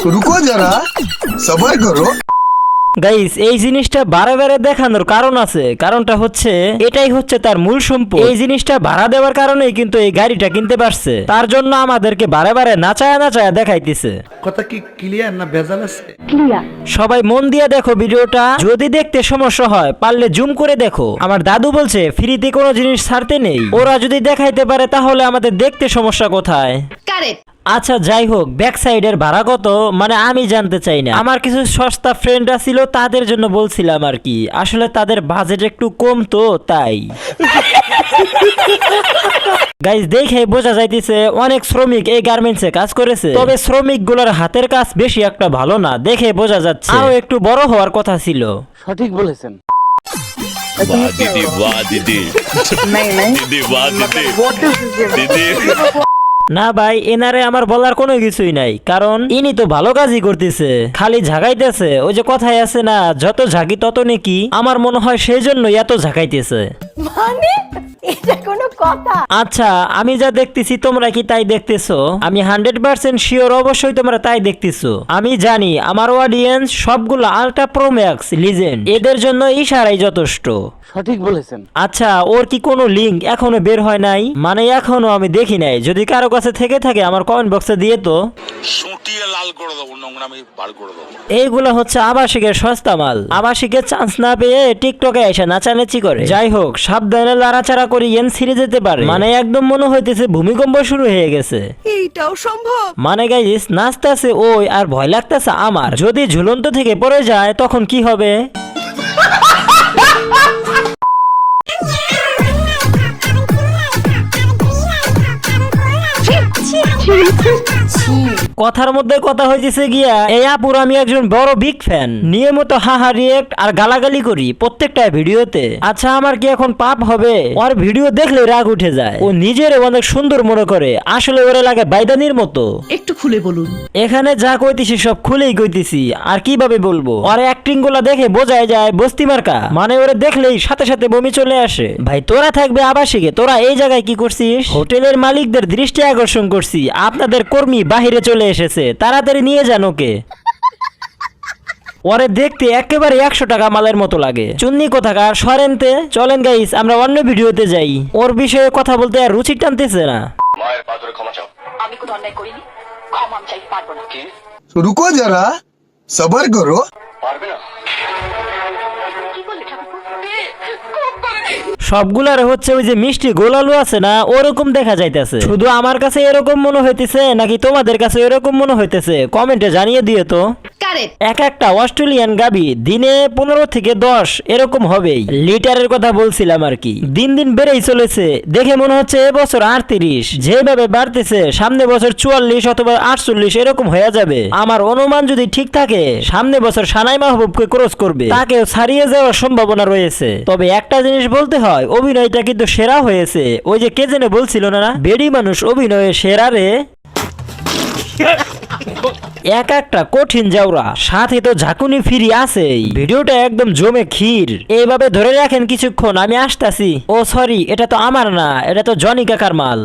रुको जरा सबर करो। গাইস এই জিনিসটা বারে বারে দেখানোর কারণ আছে, কারণটা হচ্ছে এটাই হচ্ছে তার মূল সম্পদ। এই জিনিসটা ভাড়া দেওয়ার কারণেই কিন্তু এই গাড়িটা কিনতে পারছে, তার জন্য আমাদেরকে বারে বারে নাচায়া নাচায়া দেখাইতেছে। কথা কি ক্লিয়ার না ভেজাল আছে? সবাই মন দিয়ে দেখো ভিডিওটা, যদি দেখতে সমস্যা হয় পারলে জুম করে দেখো। আমার দাদু বলছে ফ্রিতে কোনো জিনিস ছাড়তে নেই, ওরা যদি দেখাইতে পারে তাহলে আমাদের দেখতে সমস্যা কোথায়? আচ্ছা যাই হোক, ব্যাক সাইডের ভাড়া কত মানে আমি জানতে চাই না, আমার কিছু সস্তা ফ্রেন্ডরা ছিল তাদের জন্য বলছিলাম আর কি, আসলে তাদের বাজেট একটু কম তো তাই। গাইস দেখে বোঝা যাইতেছে অনেক শ্রমিক এই গার্মেন্টসে কাজ করেছে, তবে শ্রমিক গুলার হাতের কাজ বেশি একটা ভালো না, দেখে বোঝা যাচ্ছে আরো একটু বড় হওয়ার কথা ছিল। সঠিক বলেছেন। वाह दीदी वाह दीदी दीदी वाह दीदी दीदी। না ভাই, এনারে আমার বলার কোনো কিছুই নাই, কারণ ইনি তো ভালো কাজই করতেছে, খালি ঝাঁকাইতেছে। ওই যে কথাই আছে না, যত ঝাঁকি তত নেকি, আমার মনে হয় সেই জন্যই এত ঝাঁকাইতেছে। মানে এটা কোনো কথা? আচ্ছা আমি যা দেখতেছি তোমরা কি তাই দেখতেছো? আমি 100% শিওর অবশ্যই তোমরা তাই দেখতেছো। আমি জানি আমার অডিয়েন্স সবগুলো আল্ট্রা প্রো ম্যাক্স লিজেন্ড, এদের জন্য ইশারাই যথেষ্ট। সঠিক বলেছেন। আচ্ছা ওর কি কোনো লিংক এখনো বের হয় নাই? মানে এখনো আমি দেখি নাই, যদি কারো কাছে থেকে থাকে আমার কমেন্ট বক্সে দিয়ে তো। সুটিয়ে লাল করে দেবো, নোংরামি বার করে দেবো। এইগুলা হচ্ছে আবাসিকের সস্তা মাল, আবাসিকের চান্স না পেয়ে টিকটকে এসে নাচানাচি করে। যাই হোক, সাবধানে লড়াচাড়া করি এন ছিঁড়ে যেতে পারে, মানে একদম মনে হইতেছে ভূমিকম্প শুরু হয়ে গেছে। এইটাও সম্ভব? মানে গাইস নাচতেছে ওই আর ভয় লাগতেছে আমার, যদি ঝুলন্ত থেকে পড়ে যায় তখন কি হবে? কথার মধ্যে কথা হইতেছে গিয়া এই আপুর আমি একজন বড় বিগ ফ্যান, নিয়মিত হাহা রিয়েক্ট আর গালাগালি করি প্রত্যেকটা ভিডিওতে। আচ্ছা আমার কি এখন পাপ হবে? ওর ভিডিও দেখলে রাগ উঠে যায়, ও নিজের অনেক সুন্দর মনে করে, আসলে ওরে লাগে বাইদানির মতো। একটু খুলে বলুন। এখানে যা কইতেছি সব খুলেই কইতেছি, আর কিভাবে বলবো? ওর অ্যাক্টিং গুলা দেখে বোঝাই যায় বস্তি মার্কা, মানে ওরে দেখলেই সাথে সাথে বমি চলে আসে। ভাই তোরা থাকবে আবাসিকে, তোরা এই জায়গায় কি করছিস? হোটেলের মালিকদের দৃষ্টি আকর্ষণ করছি, আপনাদের কর্মী বাহিরে চলে এসেছে, তাড়াতাড়ি নিয়ে যান ওকে। ওরে দেখতে একেবারে 100 টাকা মালের মতো লাগে। চুন্নি কোথাকার সরেনতে। চলেন গাইস আমরা অন্য ভিডিওতে যাই, ওর বিষয়ে কথা বলতে আর রুচি টানতেছে না। মায়ের পা ধরে ক্ষমা চাও। আমি কোনো অন্যায় করিনি, ক্ষমা আমি চাইতে পারবো না। কি रुको जरा सबर करो। পারবে না? কি বললে ঠাকুর? সবগুলার হচ্ছে ওই যে মিষ্টি গোলালু আছে না, ওরকম দেখা যাইতেছে। শুধু আমার কাছে এরকম মনে হইতেছে নাকি তোমাদের কাছে এরকম মনে হইতেছে? কমেন্টে জানিয়ে দিও তো। এক একটা অস্ট্রেলিয়ান গাবি দিনে 15 থেকে 10 এরকম হবেই। লিটারের কথা বলছিলাম আর কি, দিন দিন বেড়েই চলেছে। দেখে মনে হচ্ছে এবছর 38, যেভাবে বাড়তেছে সামনে বছর 44 অথবা 48 এরকম হয়ে যাবে। আমার অনুমান যদি ঠিক থাকে সামনে বছর সানাই মাহবুবকে ক্রস করবে, তাকেও ছাড়িয়ে যাওয়ার সম্ভাবনা রয়েছে। তবে একটা জিনিস বলতে হয়, অভিনয়টা কিন্তু সেরা হয়েছে। ওই যে কে যেন বলছিল না, বেডি মানুষ অভিনয়ে সেরা রে। এক একটা কঠিন যাওরা, সাথে তো ঝাঁকুনি ফিরি আছে। ভিডিওটা একদম জমে ক্ষীর, এইভাবে ধরে রাখেন কিছুক্ষণ, আমি আসতাছি। ও সরি, এটা তো আমার না, এটা তো জনি কাকার মাল।